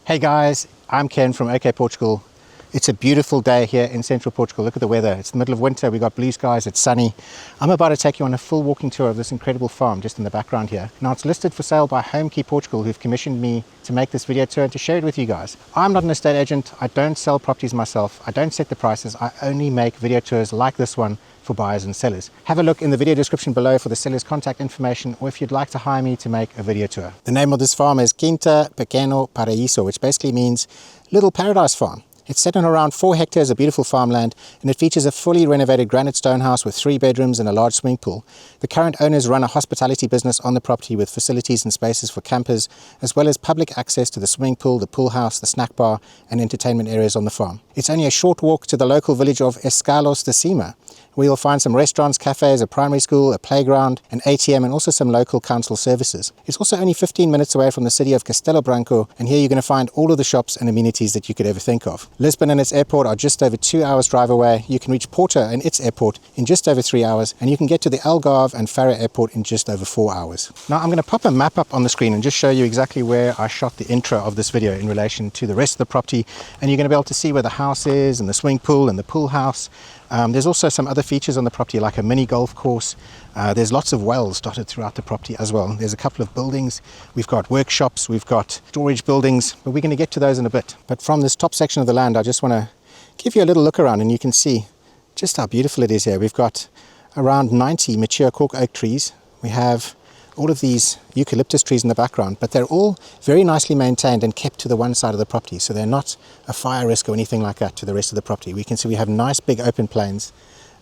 Hey guys, I'm Ken from OKportugal. It's a beautiful day here in central Portugal. Look at the weather. It's the middle of winter. We've got blue skies. It's sunny. I'm about to take you on a full walking tour of this incredible farm just in the background here. Now it's listed for sale by Homekey Portugal, who've commissioned me to make this video tour and to share it with you guys. I'm not an estate agent. I don't sell properties myself. I don't set the prices. I only make video tours like this one for buyers and sellers. Have a look in the video description below for the seller's contact information, or if you'd like to hire me to make a video tour. The name of this farm is Quinta Paraíso, which basically means Little Paradise Farm. It's set on around 4 hectares of beautiful farmland, and it features a fully renovated granite stone house with 3 bedrooms and a large swimming pool. The current owners run a hospitality business on the property with facilities and spaces for campers, as well as public access to the swimming pool, the pool house, the snack bar, and entertainment areas on the farm. It's only a short walk to the local village of Escalos de Cima, where you'll find some restaurants, cafes, a primary school, a playground, an ATM, and also some local council services. It's also only 15 minutes away from the city of Castelo Branco, and here you're going to find all of the shops and amenities that you could ever think of. Lisbon and its airport are just over 2 hours drive away. You can reach Porto and its airport in just over 3 hours, and you can get to the Algarve and Faro airport in just over 4 hours. Now I'm going to pop a map up on the screen and just show you exactly where I shot the intro of this video in relation to the rest of the property, and you're going to be able to see where the house is and the swimming pool and the pool house. There's also some other features on the property like a mini golf course. There's lots of wells dotted throughout the property as well. There's a couple of buildings. We've got workshops, we've got storage buildings, but we're going to get to those in a bit. But from this top section of the land, I just want to give you a little look around, and you can see just how beautiful it is here. We've got around 90 mature cork oak trees. We have all of these eucalyptus trees in the background, but they're all very nicely maintained and kept to the one side of the property, so they're not a fire risk or anything like that to the rest of the property. We can see we have nice big open plains,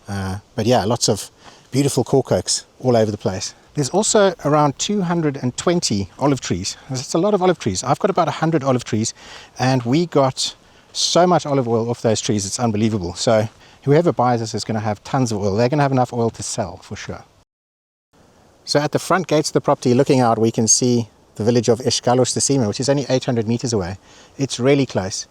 but yeah, lots of beautiful cork oaks all over the place. There's also around 220 olive trees. It's a lot of olive trees. I've got about 100 olive trees, and we got so much olive oil off those trees, it's unbelievable. So whoever buys this is going to have tons of oil. They're going to have enough oil to sell for sure. So at the front gates of the property, looking out, we can see the village of Escalos de Cima, which is only 800 meters away. It's really close.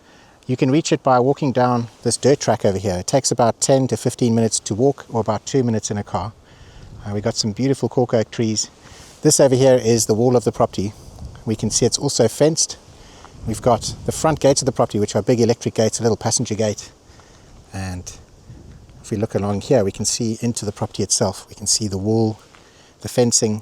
You can reach it by walking down this dirt track over here. It takes about 10 to 15 minutes to walk, or about 2 minutes in a car. We've got some beautiful cork oak trees. This over here is the wall of the property. We can see it's also fenced. We've got the front gates of the property, which are big electric gates, a little passenger gate. And if we look along here, we can see into the property itself. We can see the wall, the fencing,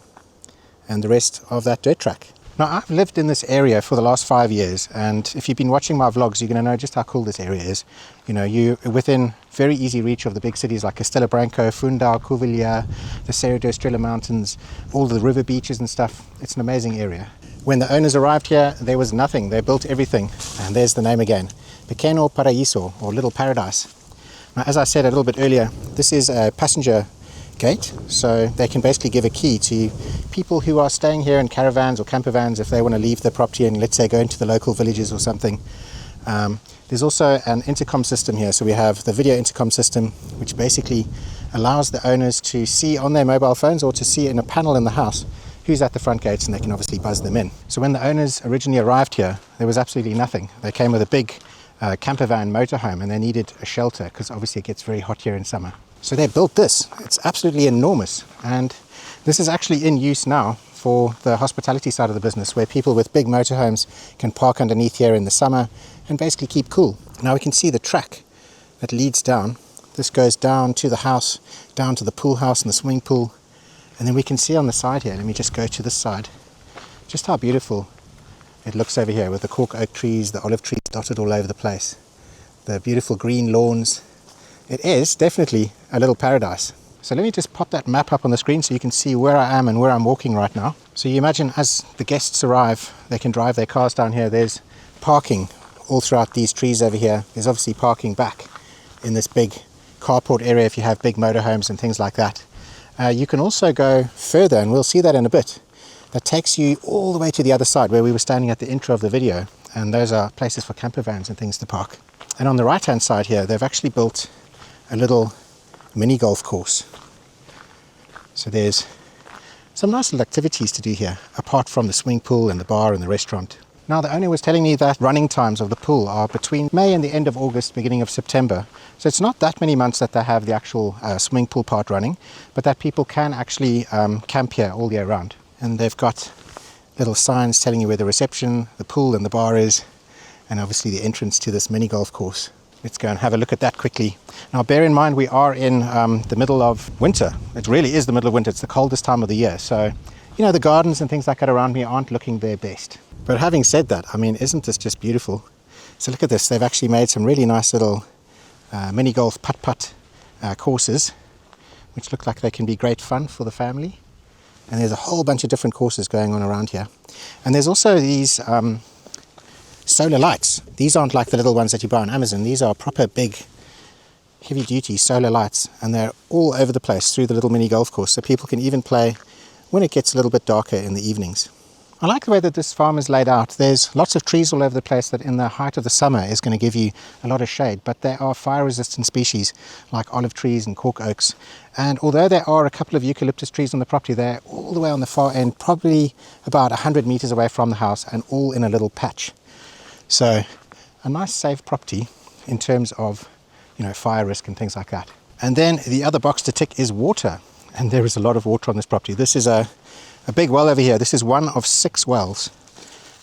and the rest of that dirt track. Now, I've lived in this area for the last 5 years, and if you've been watching my vlogs, you're going to know just how cool this area is. You know, you're within very easy reach of the big cities like Castelo Branco, Fundão, Covilhã, the Serra da Estrela Mountains, all the river beaches and stuff. It's an amazing area. When the owners arrived here, there was nothing. They built everything, and there's the name again, Pequeno Paraíso, or Little Paradise. Now, as I said a little bit earlier, this is a passenger gate, so they can basically give a key to people who are staying here in caravans or camper vans if they want to leave their property and, let's say, go into the local villages or something. There's also an intercom system here, so we have the video intercom system, which basically allows the owners to see on their mobile phones or to see in a panel in the house who's at the front gates, and they can obviously buzz them in. So when the owners originally arrived here, there was absolutely nothing. They came with a big camper van motorhome, and they needed a shelter because obviously it gets very hot here in summer. So they built this. It's absolutely enormous, and this is actually in use now for the hospitality side of the business, where people with big motorhomes can park underneath here in the summer and basically keep cool. Now we can see the track that leads down. This goes down to the house, down to the pool house and the swimming pool, and then we can see on the side here, let me just go to this side, just how beautiful it looks over here with the cork oak trees, the olive trees dotted all over the place, the beautiful green lawns. It is definitely a little paradise. So let me just pop that map up on the screen so you can see where I am and where I'm walking right now. So you imagine as the guests arrive, they can drive their cars down here. There's parking all throughout these trees over here. There's obviously parking back in this big carport area if you have big motorhomes and things like that. You can also go further, and we'll see that in a bit. That takes you all the way to the other side where we were standing at the intro of the video, and those are places for camper vans and things to park. And on the right hand side here, they've actually built a little mini golf course. So there's some nice little activities to do here, apart from the swimming pool and the bar and the restaurant. Now, the owner was telling me that running times of the pool are between May and the end of August, beginning of September. So it's not that many months that they have the actual swimming pool part running, but that people can actually camp here all year round. And they've got little signs telling you where the reception, the pool and the bar is. and obviously the entrance to this mini golf course. Let's go and have a look at that quickly. Now bear in mind we are in the middle of winter. It really is the middle of winter. It's the coldest time of the year. So, you know, the gardens and things like that around me aren't looking their best. But having said that, I mean, isn't this just beautiful? So look at this. They've actually made some really nice little mini golf putt-putt courses, which look like they can be great fun for the family. And there's a whole bunch of different courses going on around here. And there's also these solar lights. These aren't like the little ones that you buy on Amazon. These are proper big, heavy-duty solar lights, and they're all over the place through the little mini golf course, so people can even play when it gets a little bit darker in the evenings. I like the way that this farm is laid out. There's lots of trees all over the place that in the height of the summer is going to give you a lot of shade, but there are fire-resistant species like olive trees and cork oaks. And although there are a couple of eucalyptus trees on the property, they're all the way on the far end, probably about 100 meters away from the house, and all in a little patch. So a nice safe property in terms of, you know, fire risk and things like that. And then the other box to tick is water, and there is a lot of water on this property. This is a big well over here. This is one of 6 wells,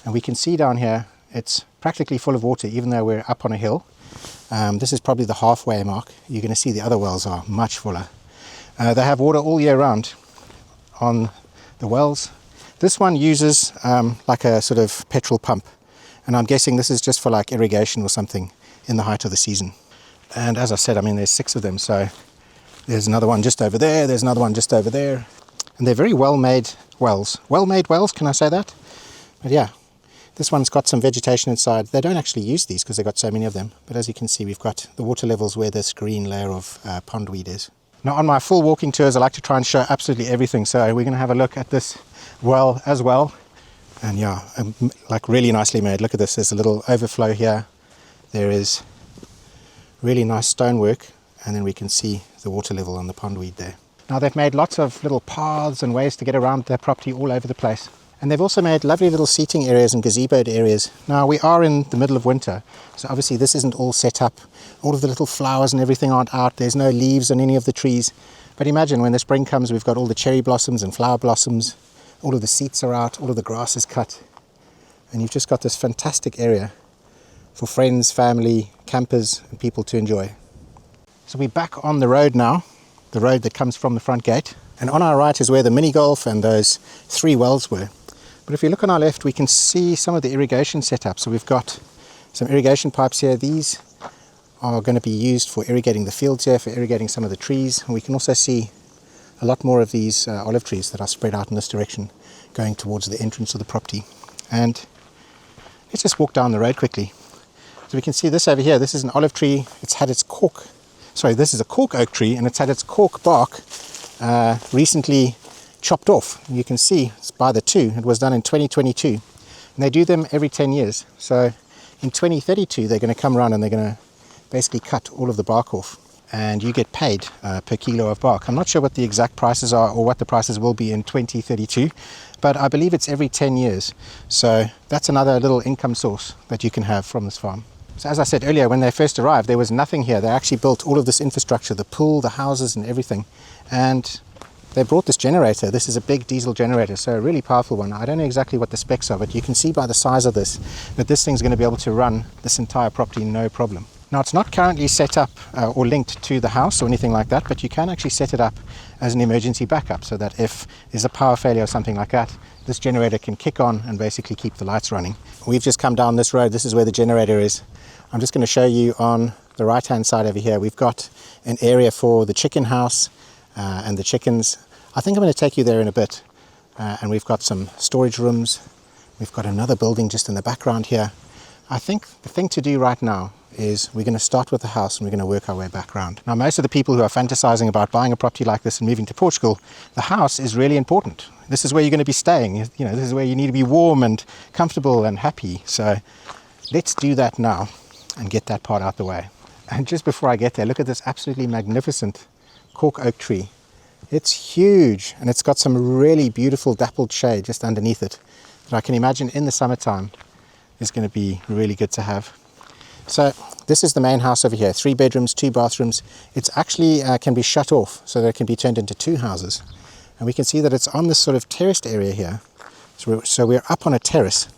and we can see down here it's practically full of water even though we're up on a hill. This is probably the halfway mark. You're going to see the other wells are much fuller. They have water all year round on the wells. This one uses like a sort of petrol pump, and I'm guessing this is just for like irrigation or something in the height of the season. And as I said, I mean, there's 6 of them, so there's another one just over there, there's another one just over there. And they're very well-made wells. Well-made wells, can I say that? But yeah, this one's got some vegetation inside. They don't actually use these because they've got so many of them. But as you can see, we've got the water levels where this green layer of pondweed is. Now, on my full walking tours, I like to try and show absolutely everything. So we're going to have a look at this well as well. And yeah, like really nicely made. Look at this. There's a little overflow here. There is really nice stonework. And then we can see the water level on the pondweed there. Now they've made lots of little paths and ways to get around their property all over the place. And they've also made lovely little seating areas and gazeboed areas. Now we are in the middle of winter, so obviously this isn't all set up. All of the little flowers and everything aren't out. There's no leaves on any of the trees. But imagine when the spring comes, we've got all the cherry blossoms and flower blossoms. All of the seats are out, all of the grass is cut. And you've just got this fantastic area for friends, family, campers and people to enjoy. So we're back on the road now. The road that comes from the front gate, and on our right is where the mini golf and those 3 wells were. But if you look on our left, we can see some of the irrigation setup. So we've got some irrigation pipes here. These are going to be used for irrigating the fields here, for irrigating some of the trees. And we can also see a lot more of these olive trees that are spread out in this direction going towards the entrance of the property. And let's just walk down the road quickly. So we can see this over here. This is an olive tree. It's had its this is a cork oak tree, and it's had its cork bark recently chopped off. You can see it's by the 2. It was done in 2022, and they do them every 10 years. So in 2032 they're going to come around and they're going to basically cut all of the bark off, and you get paid per kilo of bark. I'm not sure what the exact prices are or what the prices will be in 2032, but I believe it's every 10 years. So that's another little income source that you can have from this farm. So as I said earlier, when they first arrived, there was nothing here. They actually built all of this infrastructure, the pool, the houses and everything. And they brought this generator. This is a big diesel generator, so a really powerful one. I don't know exactly what the specs are, but you can see by the size of this that this thing's going to be able to run this entire property no problem. Now, it's not currently set up or linked to the house or anything like that, but you can actually set it up as an emergency backup so that if there's a power failure or something like that, this generator can kick on and basically keep the lights running. We've just come down this road. This is where the generator is. I'm just going to show you on the right hand side over here. We've got an area for the chicken house and the chickens. I think I'm going to take you there in a bit. And we've got some storage rooms. We've got another building just in the background here. I think the thing to do right now is we're going to start with the house and we're going to work our way back around. Now, most of the people who are fantasizing about buying a property like this and moving to Portugal, the house is really important. This is where you're going to be staying. You know, this is where you need to be warm and comfortable and happy. So let's do that now and get that part out the way. And just before I get there, look at this absolutely magnificent cork oak tree. It's huge, and it's got some really beautiful dappled shade just underneath it that I can imagine in the summertime is going to be really good to have. So this is the main house over here, 3 bedrooms, 2 bathrooms. It's actually can be shut off so that it can be turned into 2 houses. And we can see that it's on this sort of terraced area here. So we're up on a terrace.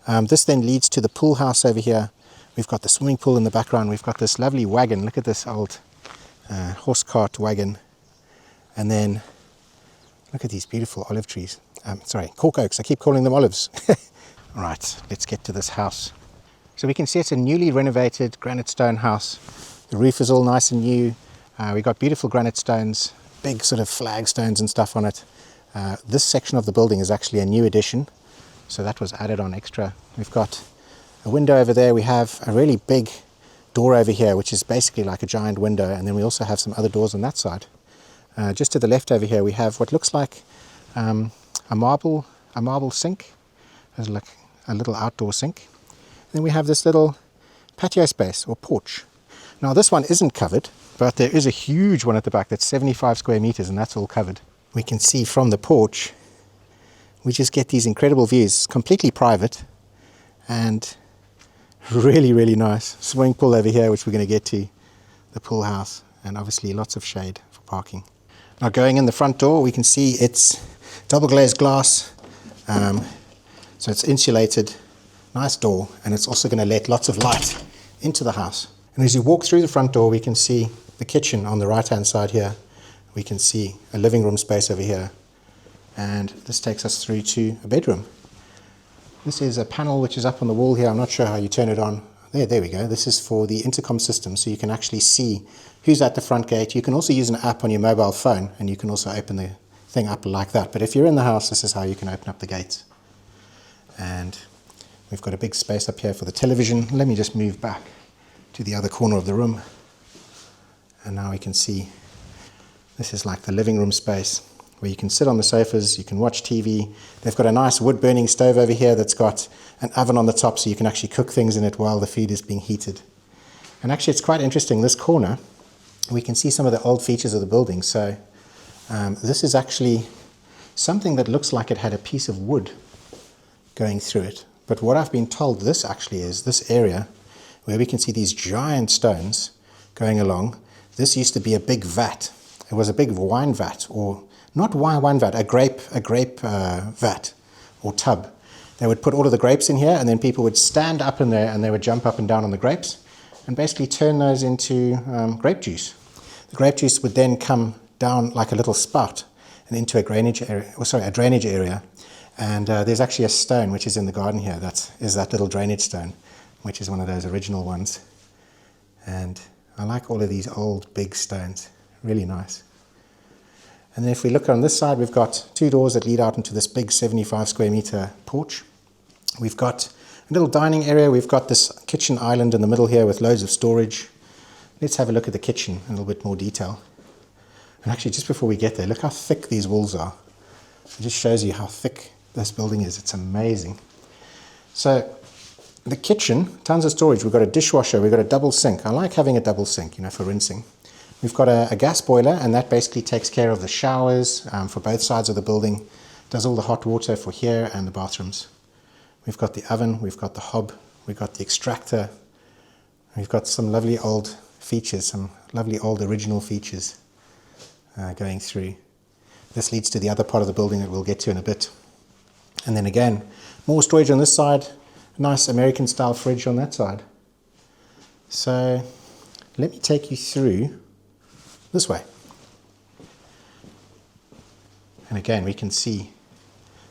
This then leads to the pool house over here. We've got the swimming pool in the background. We've got this lovely wagon. Look at this old horse cart wagon. And then look at these beautiful olive trees. Cork oaks. I keep calling them olives. All right, let's get to this house. So we can see it's a newly renovated granite stone house. The roof is all nice and new. We got beautiful granite stones, big sort of flagstones and stuff on it. This section of the building is actually a new addition, so that was added on extra. We've got a window over there. We have a really big door over here, which is basically like a giant window, and then we also have some other doors on that side. Just to the left over here, we have what looks like a marble sink. There's like a little outdoor sink. Then we have this little patio space or porch. Now this one isn't covered, but there is a huge one at the back that's 75 square meters, and that's all covered. We can see from the porch, we just get these incredible views. It's completely private and really, really nice. Swimming pool over here, which we're going to get to, the pool house, and obviously lots of shade for parking. Now going in the front door, we can see it's double glazed glass, so it's insulated, nice door, and it's also going to let lots of light into the house. And as you walk through the front door, we can see the kitchen on the right hand side here. We can see a living room space over here, and this takes us through to a bedroom. This is a panel which is up on the wall here. I'm not sure how you turn it on. There we go. This is for the intercom system, so you can actually see who's at the front gate. You can also use an app on your mobile phone, and you can also open the thing up like that. But if you're in the house, this is how you can open up the gates. And we've got a big space up here for the television. Let me just move back to the other corner of the room. And now we can see this is like the living room space where you can sit on the sofas, you can watch TV. They've got a nice wood burning stove over here that's got an oven on the top, so you can actually cook things in it while the food is being heated. And actually it's quite interesting, this corner, we can see some of the old features of the building. So this is actually something that looks like it had a piece of wood going through it. But what I've been told this actually is, this area where we can see these giant stones going along, this used to be a big vat. It was a big wine vat, or not wine vat, a grape vat or tub. They would put all of the grapes in here, and then people would stand up in there and they would jump up and down on the grapes and basically turn those into grape juice. The grape juice would then come down like a little spout and into a drainage area. And there's actually a stone which is in the garden here. That is that little drainage stone, which is one of those original ones. And I like all of these old big stones, really nice. And then if we look on this side, we've got two doors that lead out into this big 75 square meter porch. We've got a little dining area. We've got this kitchen island in the middle here with loads of storage. Let's have a look at the kitchen in a little bit more detail. And actually, just before we get there, look how thick these walls are. It just shows you how thick this building is. It's amazing. So the kitchen, tons of storage. We've got a dishwasher, we've got a double sink. I like having a double sink, for rinsing. We've got a gas boiler, and that basically takes care of the showers for both sides of the building. Does all the hot water for here and the bathrooms. We've got the oven, we've got the hob, we've got the extractor. We've got some lovely old features, some lovely old original features going through. This leads to the other part of the building that we'll get to in a bit. And then again, more storage on this side, nice American style fridge on that side. So let me take you through this way. And again, we can see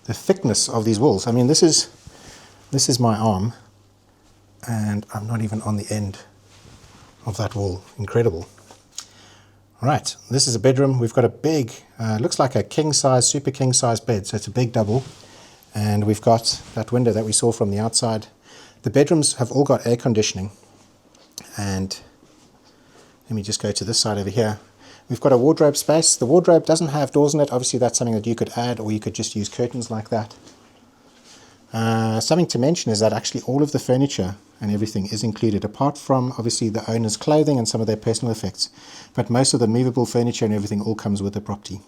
the thickness of these walls. I mean, this is my arm, and I'm not even on the end of that wall. Incredible. All right, this is a bedroom. We've got a big, looks like a king size, super king size bed. So it's a big double. And we've got that window that we saw from the outside. The bedrooms have all got air conditioning. And let me just go to this side over here. We've got a wardrobe space. The wardrobe doesn't have doors in it. Obviously, that's something that you could add, or you could just use curtains like that. Something to mention is that actually all of the furniture and everything is included, apart from obviously the owner's clothing and some of their personal effects. But most of the movable furniture and everything all comes with the property.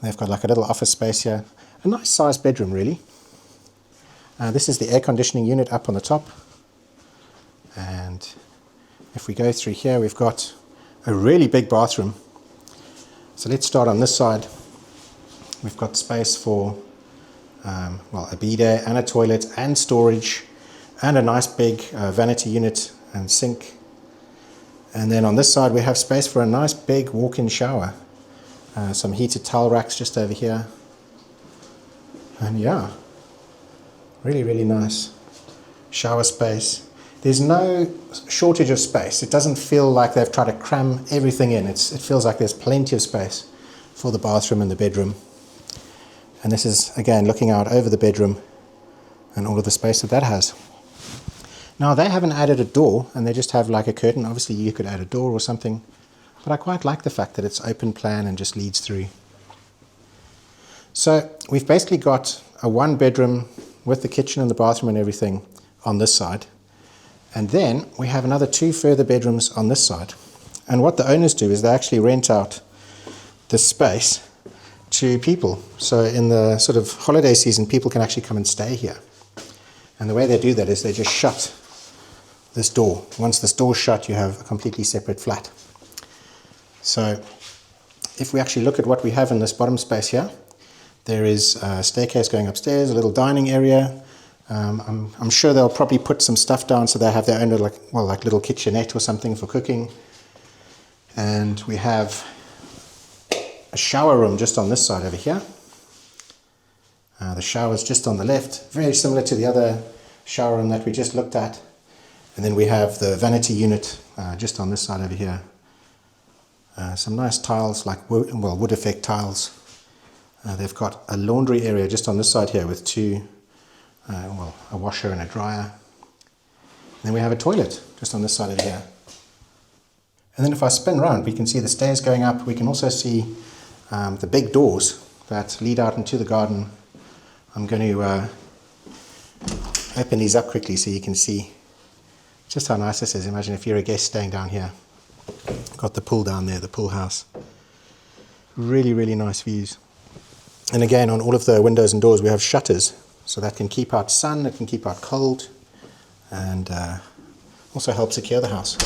They've got like a little office space here. A nice sized bedroom, really. This is the air conditioning unit up on the top. And if we go through here, we've got a really big bathroom. So let's start on this side. We've got space for well, a bidet and a toilet and storage and a nice big vanity unit and sink. And then on this side we have space for a nice big walk-in shower. Some heated towel racks just over here. And yeah, really nice shower space. There's no shortage of space. It doesn't feel like they've tried to cram everything in. It feels like there's plenty of space for the bathroom and the bedroom. And this is, again, looking out over the bedroom and all of the space that has. Now, they haven't added a door, and they just have like a curtain. Obviously, you could add a door or something. But I quite like the fact that it's open plan and just leads through. So we've basically got a one bedroom with the kitchen and the bathroom and everything on this side. And then we have another two further bedrooms on this side. And what the owners do is they actually rent out this space to people. So in the sort of holiday season, people can actually come and stay here. And the way they do that is they just shut this door. Once this door's shut, you have a completely separate flat. So if we actually look at what we have in this bottom space here, there is a staircase going upstairs, a little dining area. I'm sure they'll probably put some stuff down so they have their own like little kitchenette or something for cooking. And we have a shower room just on this side over here. The shower's just on the left, very similar to the other shower room that we just looked at. And then we have the vanity unit just on this side over here. Some nice tiles, like wood effect tiles. They've got a laundry area just on this side here with two, a washer and a dryer. And then we have a toilet just on this side over here. And then if I spin around, we can see the stairs going up. We can also see the big doors that lead out into the garden. I'm going to open these up quickly so you can see just how nice this is. Imagine if you're a guest staying down here. Got the pool down there, the pool house. Really nice views. And again, on all of the windows and doors we have shutters, so that can keep out sun, it can keep out cold, and also help secure the house.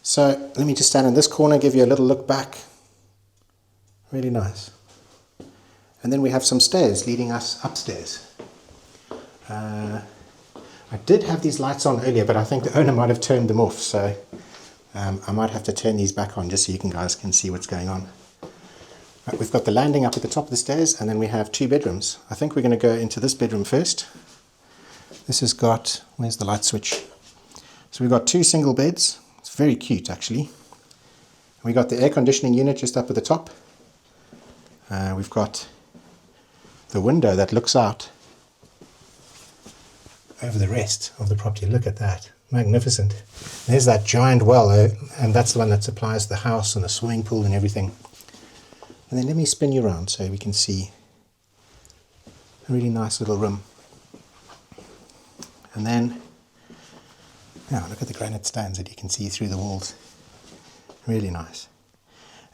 So let me just stand in this corner, give you a little look back. Really nice. And then we have some stairs leading us upstairs. I did have these lights on earlier, but I think the owner might have turned them off, so I might have to turn these back on just so you guys can see what's going on. Right, we've got the landing up at the top of the stairs, and then we have two bedrooms. I think we're going to go into this bedroom first. This has got, where's the light switch? So we've got two single beds. It's very cute actually. We got the air conditioning unit just up at the top. We've got the window that looks out over the rest of the property. Look at that, magnificent. There's that giant well, and that's the one that supplies the house and the swimming pool and everything. And then let me spin you around so we can see a really nice little room. And then, now look at the granite stands that you can see through the walls. Really nice.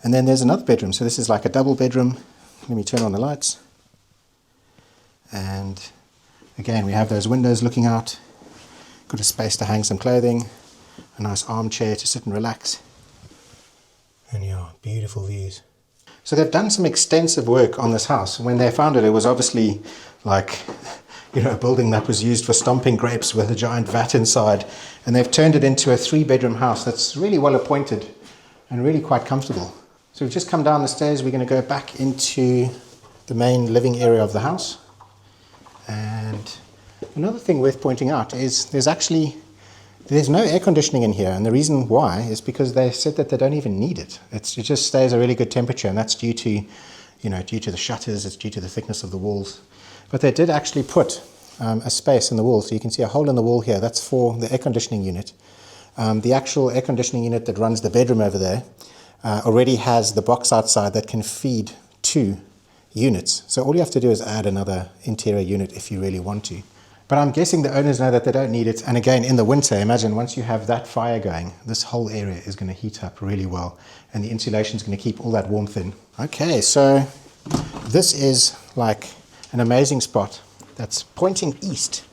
And then there's another bedroom. So this is like a double bedroom. Let me turn on the lights. And again, we have those windows looking out. Got a space to hang some clothing. A nice armchair to sit and relax. And yeah, beautiful views. So they've done some extensive work on this house. When they found it, it was obviously like, a building that was used for stomping grapes with a giant vat inside. And they've turned it into a 3-bedroom house that's really well appointed and really quite comfortable. So we've just come down the stairs. We're going to go back into the main living area of the house. And another thing worth pointing out is there's no air conditioning in here, and the reason why is because they said that they don't even need it. It just stays a really good temperature, and that's due to the shutters, it's due to the thickness of the walls. But they did actually put a space in the wall, so you can see a hole in the wall here. That's for the air conditioning unit. The actual air conditioning unit that runs the bedroom over there already has the box outside that can feed 2 units. So all you have to do is add another interior unit if you really want to. But I'm guessing the owners know that they don't need it. And again, in the winter, imagine once you have that fire going, this whole area is going to heat up really well. And the insulation is going to keep all that warmth in. Okay, so this is like an amazing spot that's pointing east.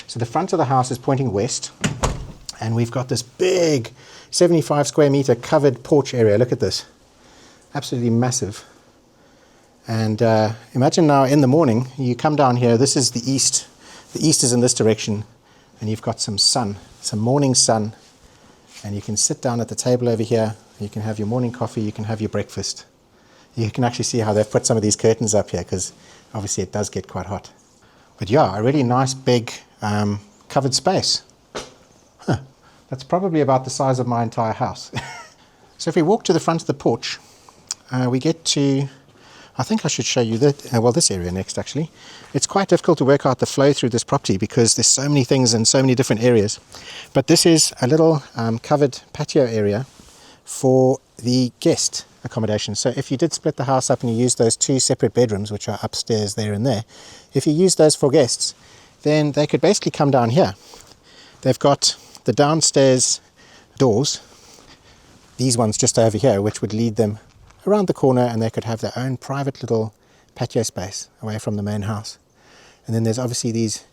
So the front of the house is pointing west. And we've got this big 75 square meter covered porch area. Look at this. Absolutely massive. And imagine now in the morning, you come down here, this is the east is in this direction, and you've got some sun, some morning sun, and you can sit down at the table over here, you can have your morning coffee, you can have your breakfast. You can actually see how they've put some of these curtains up here, because obviously it does get quite hot. But yeah, a really nice big covered space. That's probably about the size of my entire house. So if we walk to the front of the porch, we get to, I think I should show you that, well, this area next actually. It's quite difficult to work out the flow through this property because there's so many things in so many different areas. But this is a little covered patio area for the guest accommodation. So if you did split the house up and you use those two separate bedrooms, which are upstairs there and there, if you use those for guests, then they could basically come down here. They've got the downstairs doors, these ones just over here, which would lead them around the corner, and they could have their own private little patio space away from the main house. And then there's obviously these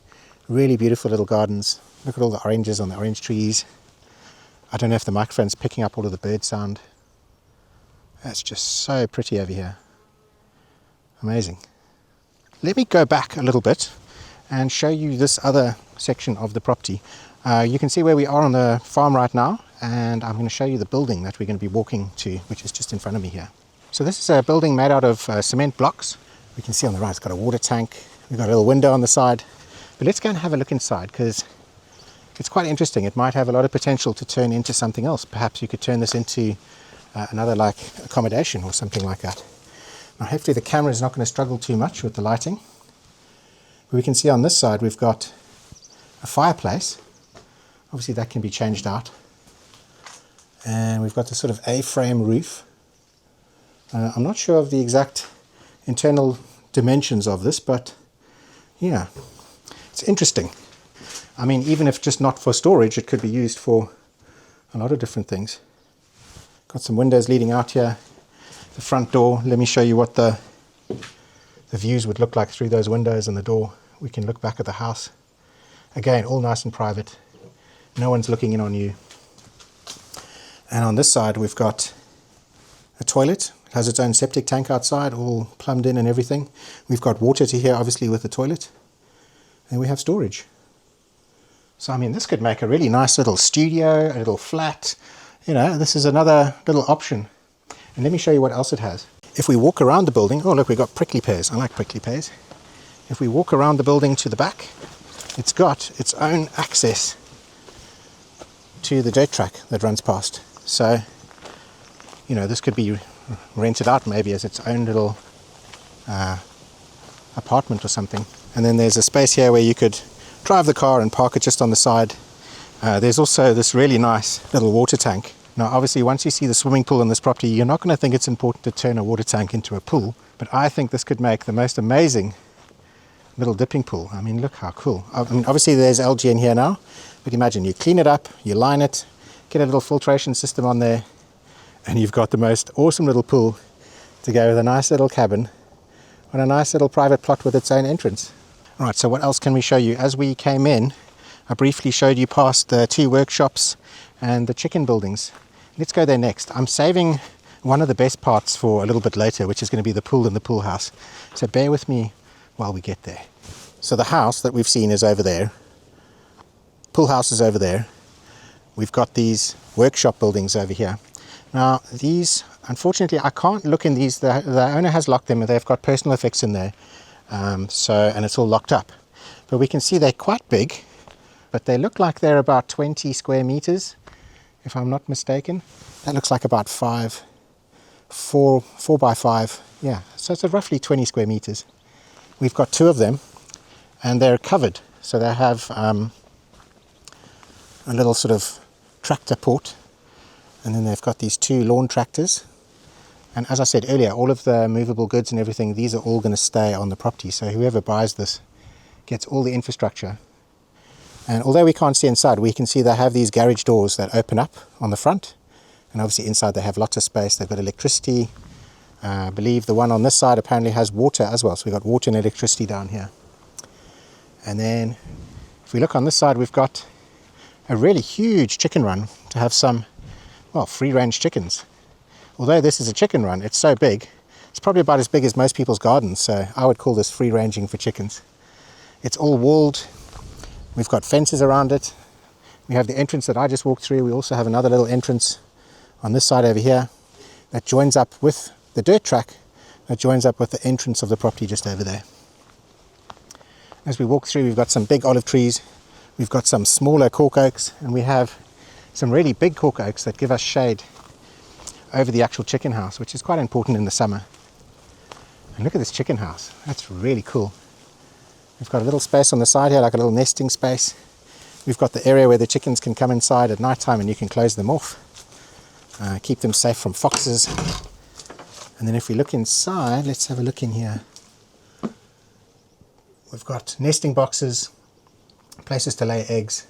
really beautiful little gardens. Look at all the oranges on the orange trees. I don't know if the microphone's picking up all of the bird sound. That's just so pretty over here. Amazing. Let me go back a little bit and show you this other section of the property. You can see where we are on the farm right now, and I'm going to show you the building that we're going to be walking to, which is just in front of me here. So this is a building made out of cement blocks. We can see on the right it's got a water tank. We've got a little window on the side. But let's go and have a look inside, because it's quite interesting. It might have a lot of potential to turn into something else. Perhaps you could turn this into another like accommodation or something like that. Now hopefully the camera is not going to struggle too much with the lighting. But we can see on this side we've got a fireplace. Obviously that can be changed out. And we've got this sort of A-frame roof. I'm not sure of the exact internal dimensions of this, but yeah, it's interesting. I mean, even if just not for storage, it could be used for a lot of different things. Got some windows leading out here. The front door, let me show you what the views would look like through those windows and the door. We can look back at the house. Again, all nice and private. No one's looking in on you. And on this side we've got a toilet. It has its own septic tank outside, all plumbed in and everything. We've got water to here, obviously, with the toilet. And we have storage. So I mean, this could make a really nice little studio, a little flat. You know, this is another little option. And let me show you what else it has. If we walk around the building, oh look, we've got prickly pears. I like prickly pears. If we walk around the building to the back, it's got its own access to the dirt track that runs past. So, you know, this could be rented out maybe as its own little apartment or something. And then there's a space here where you could drive the car and park it just on the side. There's also this really nice little water tank. Now obviously once you see the swimming pool in this property, you're not going to think it's important to turn a water tank into a pool, but I think this could make the most amazing little dipping pool. I mean, look how cool. I mean, obviously there's algae in here now, but imagine you clean it up, you line it, get a little filtration system on there, and you've got the most awesome little pool to go with a nice little cabin on a nice little private plot with its own entrance. All right, so what else can we show you? As we came in, I briefly showed you past the two workshops and the chicken buildings. Let's go there next. I'm saving one of the best parts for a little bit later, which is going to be the pool and the pool house. So bear with me while we get there. So the house that we've seen is over there. Pool house is over there. We've got these workshop buildings over here. Now these, unfortunately, I can't look in these. The owner has locked them and they've got personal effects in there. And it's all locked up. But we can see they're quite big, but they look like they're about 20 square meters, if I'm not mistaken. That looks like about 4 by 5. Yeah, so it's roughly 20 square meters. We've got 2 of them and they're covered. So they have a little sort of tractor port, and then they've got these 2 lawn tractors. And as I said earlier, all of the movable goods and everything, these are all going to stay on the property. So whoever buys this gets all the infrastructure. And although we can't see inside, we can see they have these garage doors that open up on the front. And obviously inside they have lots of space. They've got electricity. I believe the one on this side apparently has water as well. So we've got water and electricity down here. And then if we look on this side, we've got a really huge chicken run to have some, well, free-range chickens. Although this is a chicken run, it's so big It's probably about as big as most people's gardens, so I would call this free ranging for chickens. It's all walled. We've got fences around it. We have the entrance that I just walked through. We also have another little entrance on this side over here that joins up with the dirt track, that joins up with the entrance of the property just over there. As we walk through, we've got some big olive trees, we've got some smaller cork oaks, and we have some really big cork oaks that give us shade over the actual chicken house, which is quite important in the summer. And look at this chicken house, that's really cool. We've got a little space on the side here, like a little nesting space. We've got the area where the chickens can come inside at night time and you can close them off. Keep them safe from foxes. And then if we look inside, let's have a look in here. We've got nesting boxes, places to lay eggs.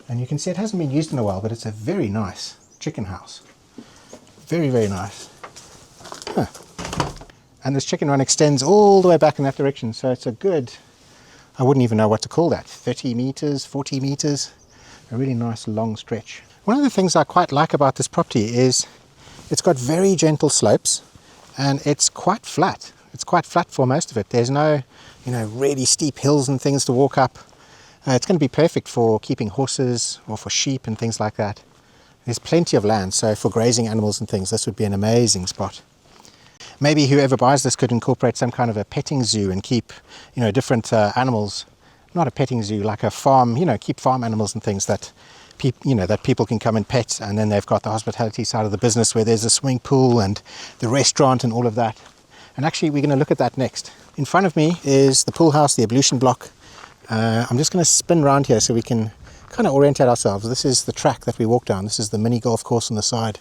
And you can see it hasn't been used in a while, but it's a very nice chicken house. Very, very nice. Huh. And this chicken run extends all the way back in that direction, so it's a good, I wouldn't even know what to call that, 30 meters, 40 meters, a really nice long stretch. One of the things I quite like about this property is it's got very gentle slopes and it's quite flat. It's quite flat for most of it. There's no, really steep hills and things to walk up. It's going to be perfect for keeping horses or for sheep and things like that. There's plenty of land, so for grazing animals and things, this would be an amazing spot. Maybe whoever buys this could incorporate some kind of a petting zoo and keep, different animals, not a petting zoo, like a farm, keep farm animals and things that people can come and pet. And then they've got the hospitality side of the business where there's a swimming pool and the restaurant and all of that. And actually, we're going to look at that next. In front of me is the pool house, the ablution block. I'm just going to spin around here so we can kind of orientate ourselves. This is the track that we walk down. This is the mini golf course on the side.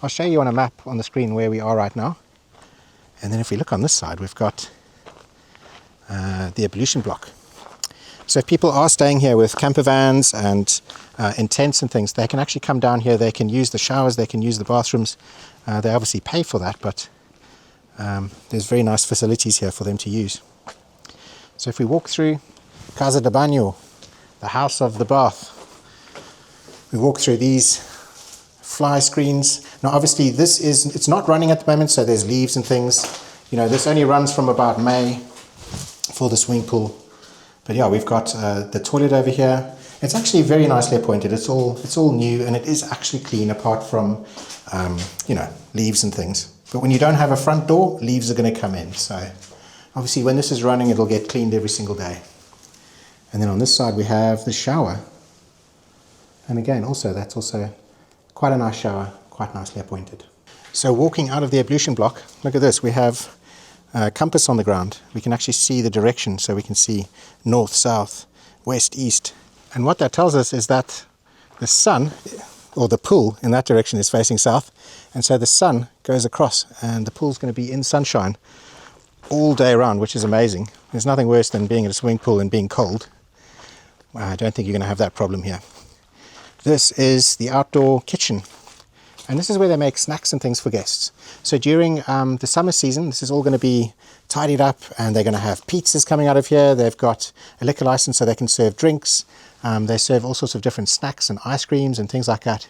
I'll show you on a map on the screen where we are right now. And then if we look on this side, we've got the ablution block. So if people are staying here with camper vans and in tents and things, they can actually come down here. They can use the showers, they can use the bathrooms. They obviously pay for that, but there's very nice facilities here for them to use. So if we walk through Casa de Baño, the house of the bath, we walk through these fly screens. Now obviously it's not running at the moment, so there's leaves and things. This only runs from about May for the swimming pool. But yeah, we've got the toilet over here. It's actually very nicely appointed. It's all new and it is actually clean apart from leaves and things. But when you don't have a front door, leaves are going to come in. So obviously when this is running, it'll get cleaned every single day. And then on this side we have the shower. And again, that's also quite a nice shower, quite nicely appointed. So walking out of the ablution block, look at this. We have a compass on the ground. We can actually see the direction, so we can see north, south, west, east. And what that tells us is that the sun, or the pool in that direction, is facing south. And so the sun goes across and the pool's going to be in sunshine all day around, which is amazing. There's nothing worse than being at a swimming pool and being cold. I don't think you're going to have that problem here. This is the outdoor kitchen. And this is where they make snacks and things for guests. So during the summer season, this is all going to be tidied up and they're going to have pizzas coming out of here. They've got a liquor license so they can serve drinks. They serve all sorts of different snacks and ice creams and things like that.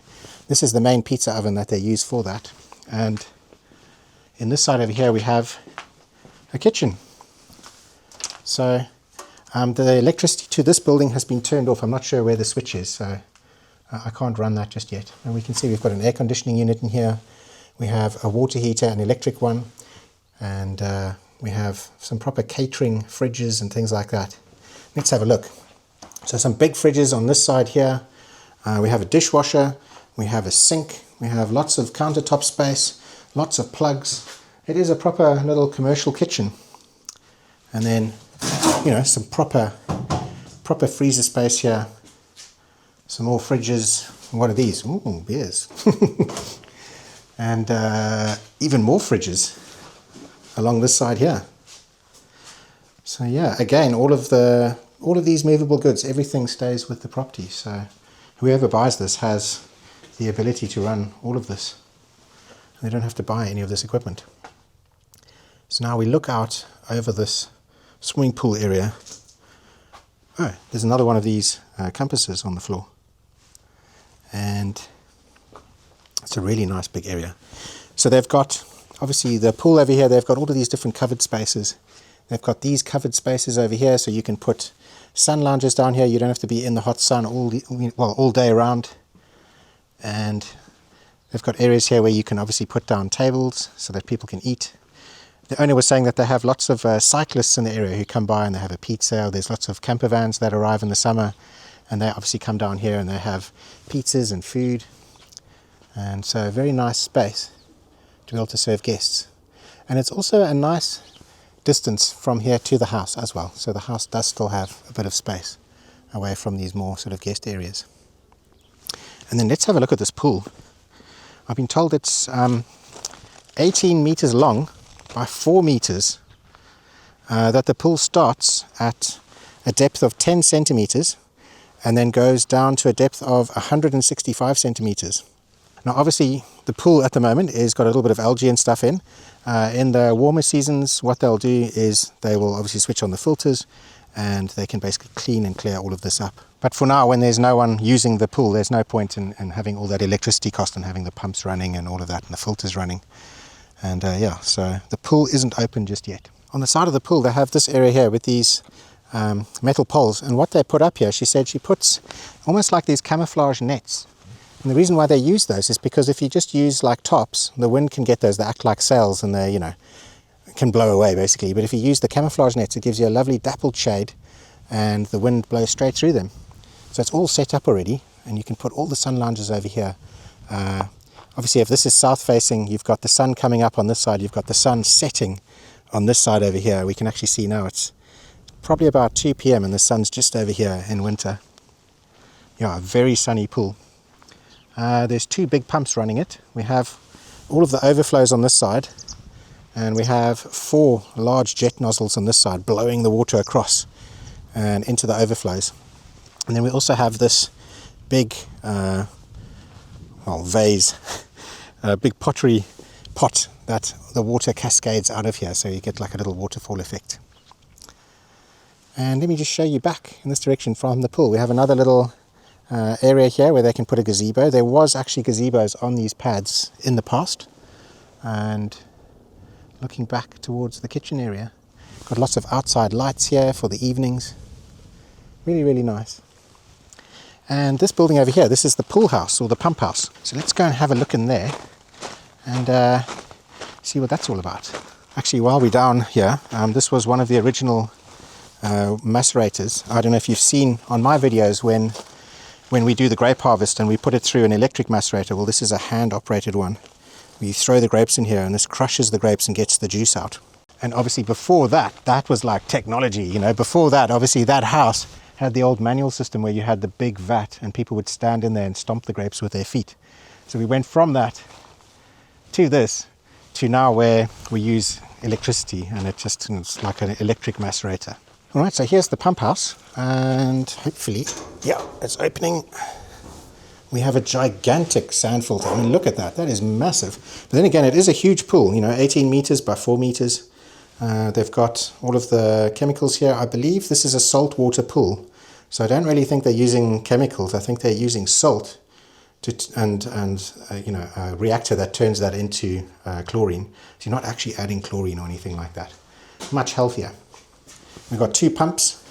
This is the main pizza oven that they use for that. And in this side over here, we have a kitchen. So the electricity to this building has been turned off. I'm not sure where the switch is, so I can't run that just yet. And we can see we've got an air conditioning unit in here. We have a water heater, an electric one, and we have some proper catering fridges and things like that. Let's have a look. So some big fridges on this side here. We have a dishwasher, we have a sink, we have lots of countertop space, lots of plugs. It is a proper little commercial kitchen. And then, some proper freezer space here. Some more fridges. What are these? Ooh, beers. And even more fridges along this side here. So yeah, again, all of these movable goods, everything stays with the property. So whoever buys this has the ability to run all of this. They don't have to buy any of this equipment. So now we look out over this swimming pool area. Oh, there's another one of these compasses on the floor. And it's a really nice big area. So they've got Obviously the pool over here, they've got all of these different covered spaces. They've got these covered spaces over here, so you can put sun lounges down here. You don't have to be in the hot sun all day around. And they've got areas here where you can obviously put down tables so that people can eat. The owner was saying that they have lots of cyclists in the area who come by and they have a pizza. There's lots of camper vans that arrive in the summer, and they obviously come down here and they have pizzas and food. And so a very nice space to be able to serve guests. And it's also a nice distance from here to the house as well. So the house does still have a bit of space away from these more sort of guest areas. And then let's have a look at this pool. I've been told it's 18 meters long by 4 meters, that the pool starts at a depth of 10 centimeters and then goes down to a depth of 165 centimeters. Now obviously the pool at the moment is got a little bit of algae and stuff in. In the warmer seasons, what they'll do is they will obviously switch on the filters and they can basically clean and clear all of this up. But for now, when there's no one using the pool, there's no point in having all that electricity cost and having the pumps running and all of that and the filters running. And yeah, so the pool isn't open just yet. On the side of the pool, they have this area here with these metal poles. And what they put up here, she said she puts almost like these camouflage nets. And the reason why they use those is because if you just use like tops, the wind can get those. They act like sails and they, can blow away basically. But if you use the camouflage nets, it gives you a lovely dappled shade and the wind blows straight through them. So it's all set up already, and you can put all the sun lounges over here. Obviously, if this is south facing, you've got the sun coming up on this side, you've got the sun setting on this side over here. We can actually see now it's probably about 2 p.m. and the sun's just over here in winter. Yeah, a very sunny pool. There's 2 big pumps running it. We have all of the overflows on this side, and we have 4 large jet nozzles on this side blowing the water across and into the overflows. And then we also have this big vase, a big pottery pot that the water cascades out of here, so you get like a little waterfall effect. And let me just show you back in this direction from the pool. We have another little area here where they can put a gazebo. There was actually gazebos on these pads in the past. And looking back towards the kitchen area, got lots of outside lights here for the evenings. Really, really nice. And this building over here, this is the pool house or the pump house. So let's go and have a look in there and see what that's all about. Actually, while we're down here, this was one of the original macerators. I don't know if you've seen on my videos when we do the grape harvest and we put it through an electric macerator. Well, this is a hand-operated one. You throw the grapes in here and this crushes the grapes and gets the juice out. And obviously before that was like technology, Before that, obviously that house had the old manual system where you had the big vat and people would stand in there and stomp the grapes with their feet. So we went from that to this to now where we use electricity, and it's like an electric macerator. All right, so here's the pump house, and hopefully, yeah, it's opening. We have a gigantic sand filter. I mean, look at that. That is massive. But then again, it is a huge pool, 18 meters by 4 meters. They've got all of the chemicals here. I believe this is a saltwater pool. So I don't really think they're using chemicals. I think they're using salt and a reactor that turns that into chlorine. So you're not actually adding chlorine or anything like that. Much healthier. We've got 2 pumps,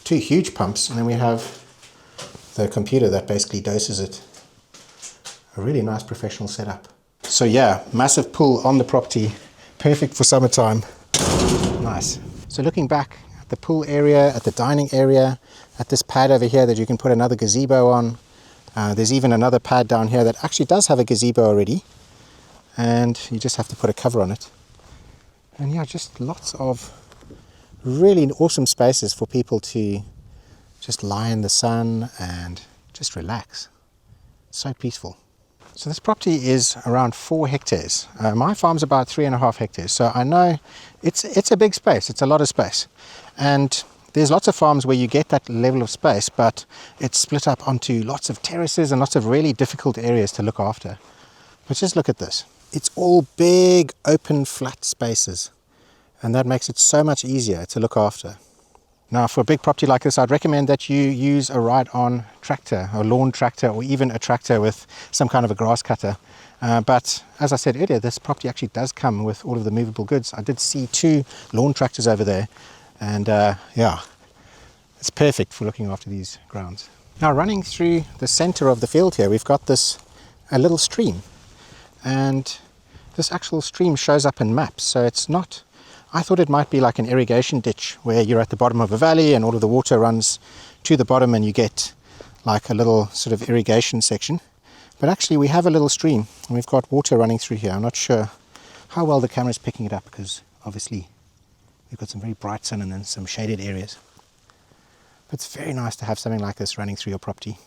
2 huge pumps, and then we have the computer that basically doses it. A really nice professional setup. So yeah, massive pool on the property, perfect for summertime. Nice. So looking back at the pool area, at the dining area, at this pad over here that you can put another gazebo on. There's even another pad down here that actually does have a gazebo already, and you just have to put a cover on it. And yeah, just lots of really awesome spaces for people to just lie in the sun and just relax. So peaceful. So this property is around 4 hectares. My farm's about 3.5 hectares. So I know it's a big space. It's a lot of space. And there's lots of farms where you get that level of space, but it's split up onto lots of terraces and lots of really difficult areas to look after. But just look at this. It's all big, open, flat spaces. And that makes it so much easier to look after. Now, for a big property like this, I'd recommend that you use a ride-on tractor, a lawn tractor, or even a tractor with some kind of a grass cutter. But as I said earlier, this property actually does come with all of the movable goods. I did see 2 lawn tractors over there, and yeah, it's perfect for looking after these grounds. Now, running through the center of the field here, we've got a little stream, and this actual stream shows up in maps. So it's not, I thought it might be like an irrigation ditch where you're at the bottom of a valley and all of the water runs to the bottom and you get like a little sort of irrigation section. But actually we have a little stream and we've got water running through here. I'm not sure how well the camera's picking it up because obviously we've got some very bright sun and then some shaded areas. But it's very nice to have something like this running through your property.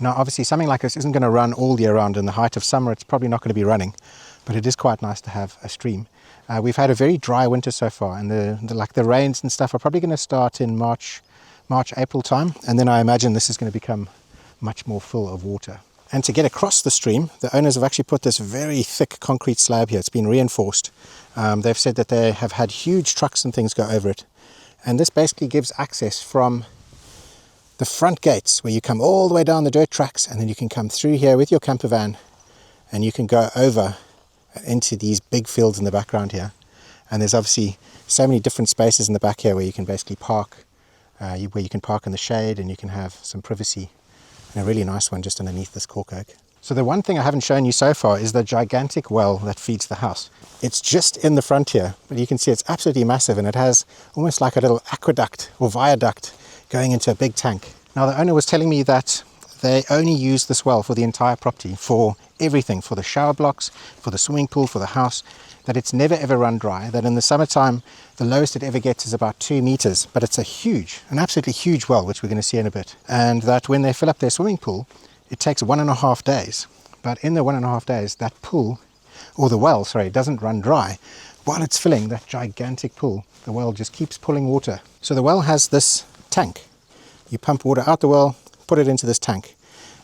Now obviously something like this isn't going to run all year round. In the height of summer it's probably not going to be running, but it is quite nice to have a stream. We've had a very dry winter so far, and the rains and stuff are probably going to start in March, April time, and then I imagine this is going to become much more full of water. And to get across the stream, the owners have actually put this very thick concrete slab here. It's been reinforced. They've said that they have had huge trucks and things go over it, and this basically gives access from the front gates where you come all the way down the dirt tracks, and then you can come through here with your camper van and you can go over into these big fields in the background here. And there's obviously so many different spaces in the back here where you can basically park, where you can park in the shade and you can have some privacy, and a really nice one just underneath this cork oak. So the one thing I haven't shown you so far is the gigantic well that feeds the house. It's just in the front here, but you can see it's absolutely massive, and it has almost like a little aqueduct or viaduct going into a big tank. Now the owner was telling me that they only use this well for the entire property, for everything, for the shower blocks, for the swimming pool, for the house, that it's never ever run dry, that in the summertime the lowest it ever gets is about 2 meters, but it's an absolutely huge well, which we're going to see in a bit, and that when they fill up their swimming pool it takes 1.5 days, but in the 1.5 days that pool, or the well, sorry, doesn't run dry. While it's filling that gigantic pool, the well just keeps pulling water. So the well has this tank. You pump water out the well, put it into this tank,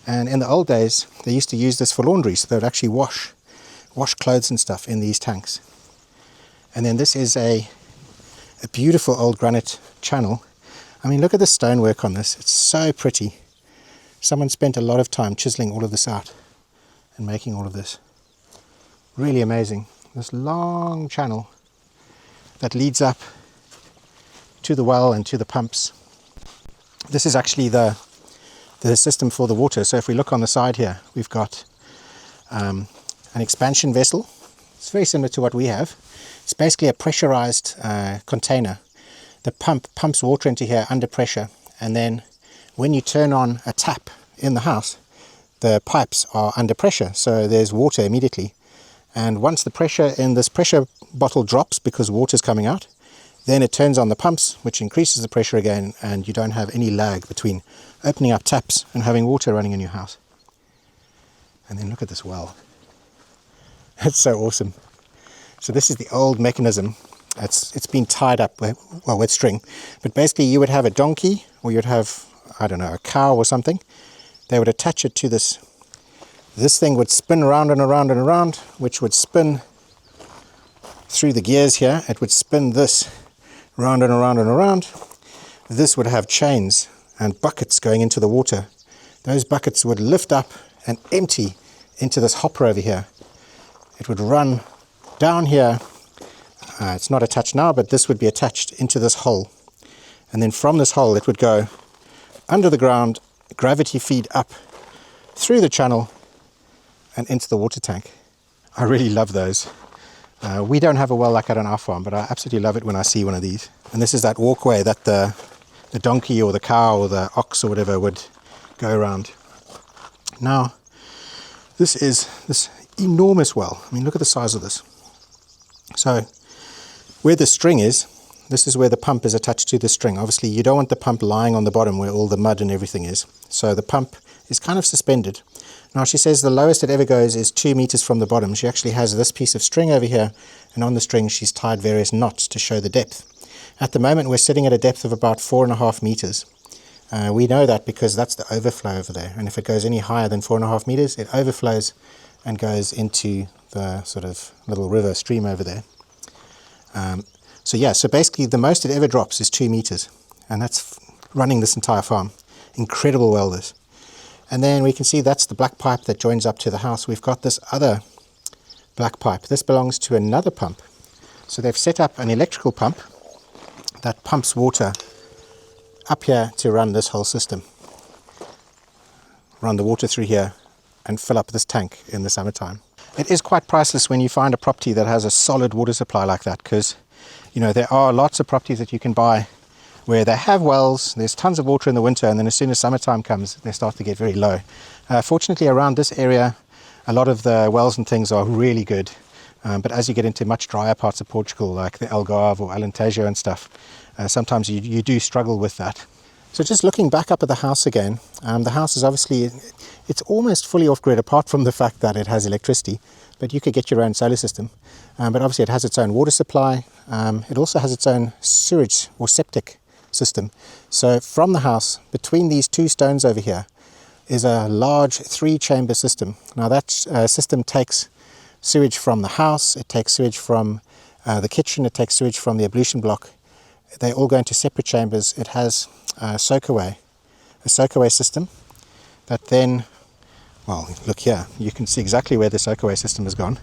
and in the old days they used to use this for laundry, so they would actually wash clothes and stuff in these tanks. And then this is a beautiful old granite channel. I mean, look at the stonework on this. It's so pretty. Someone spent a lot of time chiseling all of this out and making all of this. Really amazing. This long channel that leads up to the well and to the pumps. This is actually the system for the water. So if we look on the side here, we've got an expansion vessel. It's very similar to what we have. It's basically a pressurized container. The pump pumps water into here under pressure, and then when you turn on a tap in the house, the pipes are under pressure, so there's water immediately. And once the pressure in this pressure bottle drops because water is coming out, then it turns on the pumps, which increases the pressure again, and you don't have any lag between opening up taps and having water running in your house. And then look at this well. It's so awesome. So this is the old mechanism. It's been tied up with string, but basically you would have a donkey, or you'd have, I don't know, a cow or something. They would attach it to this. This thing would spin around and around and around, which would spin through the gears here. It would spin this round and around and around. This would have chains and buckets going into the water. Those buckets would lift up and empty into this hopper over here. It would run down here. It's not attached now, but this would be attached into this hole. And then from this hole it would go under the ground, gravity feed up through the channel and into the water tank. I really love those. We don't have a well like that on our farm, but I absolutely love it when I see one of these. And this is that walkway that the donkey or the cow or the ox or whatever would go around. Now, this is this enormous well. I mean, look at the size of this. So, where the string is, this is where the pump is attached to the string. Obviously, you don't want the pump lying on the bottom where all the mud and everything is. So the pump is kind of suspended. Now she says the lowest it ever goes is 2 meters from the bottom. She actually has this piece of string over here, and on the string she's tied various knots to show the depth. At the moment we're sitting at a depth of about 4.5 meters. We know that because that's the overflow over there, and if it goes any higher than 4.5 meters, it overflows and goes into the sort of little river stream over there. So basically the most it ever drops is 2 meters, and that's running this entire farm. Incredible well this. And then we can see that's the black pipe that joins up to the house. We've got this other black pipe. This belongs to another pump. So they've set up an electrical pump that pumps water up here to run this whole system. Run the water through here and fill up this tank in the summertime. It is quite priceless when you find a property that has a solid water supply like that, because you know there are lots of properties that you can buy where they have wells, there's tons of water in the winter, and then as soon as summertime comes they start to get very low. Fortunately around this area a lot of the wells and things are really good, but as you get into much drier parts of Portugal like the Algarve or Alentejo and stuff, sometimes you do struggle with that. So just looking back up at the house again, the house is obviously, it's almost fully off-grid apart from the fact that it has electricity, but you could get your own solar system. But obviously it has its own water supply. It also has its own sewage or septic system. So from the house, between these two stones over here, is a large 3-chamber system. Now that system takes sewage from the house, it takes sewage from the kitchen, it takes sewage from the ablution block. They all go into separate chambers. It has a soakaway system that then, well, look here, you can see exactly where the soakaway system has gone.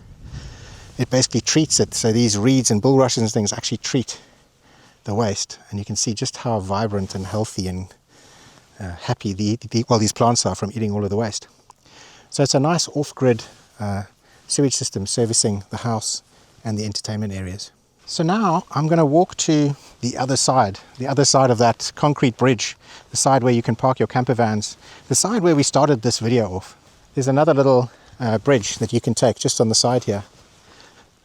It basically treats it, so these reeds and bulrushes and things actually treat the waste, and you can see just how vibrant and healthy and happy these plants are from eating all of the waste. So it's a nice off-grid sewage system servicing the house and the entertainment areas. So now I'm going to walk to the other side of that concrete bridge, the side where you can park your camper vans, the side where we started this video off. There's another little bridge that you can take just on the side here,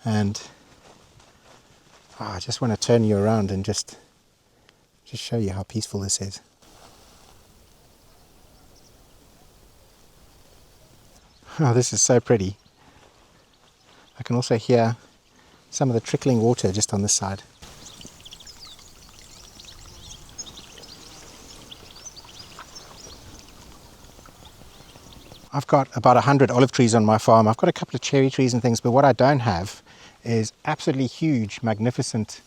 and I just want to turn you around and just show you how peaceful this is. Oh, this is so pretty. I can also hear some of the trickling water just on this side. I've got about 100 olive trees on my farm. I've got a couple of cherry trees and things, but what I don't have is absolutely huge, magnificent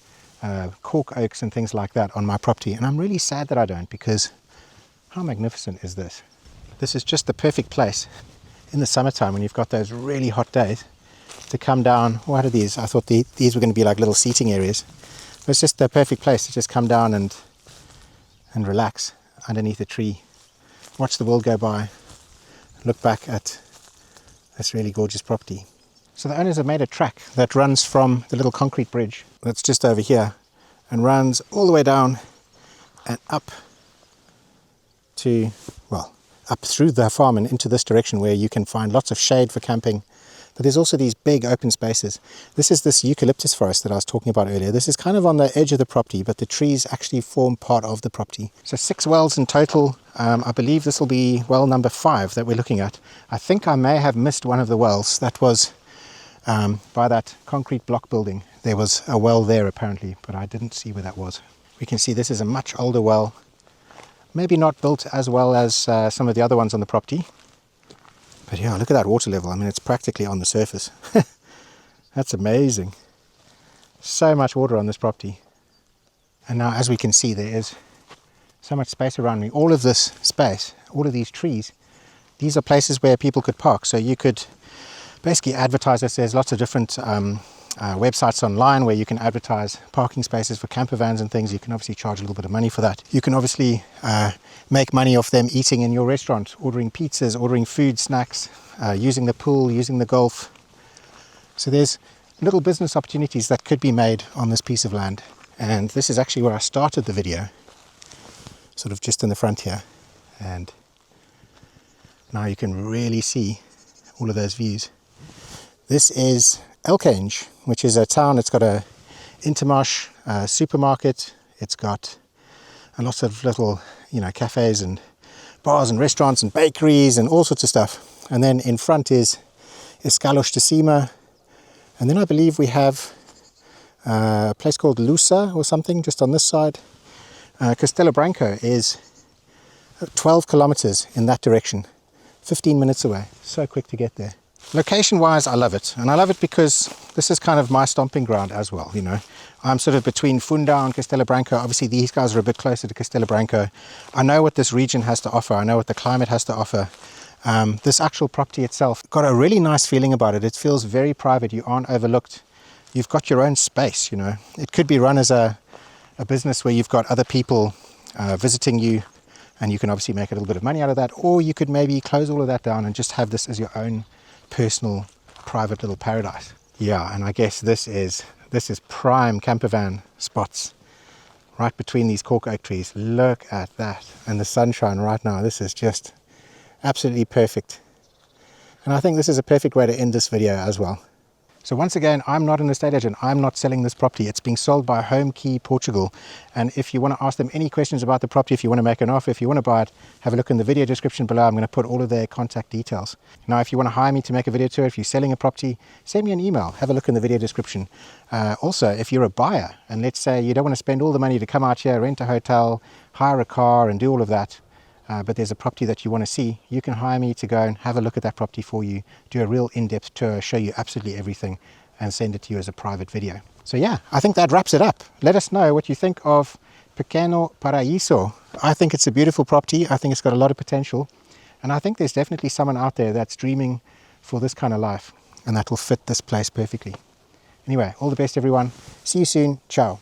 cork oaks and things like that on my property. And I'm really sad that I don't, because how magnificent is this? This is just the perfect place in the summertime when you've got those really hot days to come down. What are these? I thought these were going to be like little seating areas. But it's just the perfect place to just come down and relax underneath a tree, watch the world go by, look back at this really gorgeous property. So the owners have made a track that runs from the little concrete bridge that's just over here and runs all the way down and up to, well, up through the farm and into this direction where you can find lots of shade for camping. But there's also these big open spaces. This is this eucalyptus forest that I was talking about earlier. This is kind of on the edge of the property, but the trees actually form part of the property. So 6 wells in total. I believe this will be well number 5 that we're looking at. I think I may have missed one of the wells. That was by that concrete block building. There was a well there apparently, but I didn't see where that was. We can see this is a much older well. Maybe not built as well as some of the other ones on the property. But yeah, look at that water level. I mean, it's practically on the surface. That's amazing. So much water on this property. And now, as we can see, there is so much space around me. All of this space, all of these trees, these are places where people could park. So you could basically advertise this. There's lots of different websites online where you can advertise parking spaces for camper vans and things. You can obviously charge a little bit of money for that. You can obviously make money off them eating in your restaurant, ordering pizzas, ordering food, snacks, using the pool, using the golf. So there's little business opportunities that could be made on this piece of land. And this is actually where I started the video, sort of just in the front here. And now you can really see all of those views. This is Homekey, which is a town. It's got a Intermarché supermarket. It's got a lot of little, cafes and bars and restaurants and bakeries and all sorts of stuff. And then in front is Escalos de Cima. And then I believe we have a place called Lusa or something just on this side. Castelo Branco is 12 kilometers in that direction, 15 minutes away. So quick to get there. Location wise, I love it. And I love it because this is kind of my stomping ground as well. I'm sort of between Fundão and Castelo Branco. Obviously these guys are a bit closer to Castelo Branco. I know what this region has to offer. I know what the climate has to offer. This actual property itself got a really nice feeling about it. It feels very private. You aren't overlooked. You've got your own space, you know. It could be run as a business where you've got other people visiting you, and you can obviously make a little bit of money out of that, or you could maybe close all of that down and just have this as your own personal private little paradise. Yeah, and I guess this is prime camper van spots right between these cork oak trees. Look at that, and the sunshine right now. This is just absolutely perfect, and I think this is a perfect way to end this video as well. So once again, I'm not an estate agent. I'm not selling this property. It's being sold by Homekey Portugal. And if you want to ask them any questions about the property, if you want to make an offer, if you want to buy it, have a look in the video description below. I'm going to put all of their contact details. Now, if you want to hire me to make a video tour, if you're selling a property, send me an email. Have a look in the video description. Also, if you're a buyer, and let's say you don't want to spend all the money to come out here, rent a hotel, hire a car, and do all of that, but there's a property that you want to see, you can hire me to go and have a look at that property for you, do a real in-depth tour, show you absolutely everything, and send it to you as a private video. So yeah, I think that wraps it up. Let us know what you think of Quinta Paraíso. I think it's a beautiful property. I think it's got a lot of potential, and I think there's definitely someone out there that's dreaming for this kind of life, and that will fit this place perfectly. Anyway, all the best everyone. See you soon. Ciao.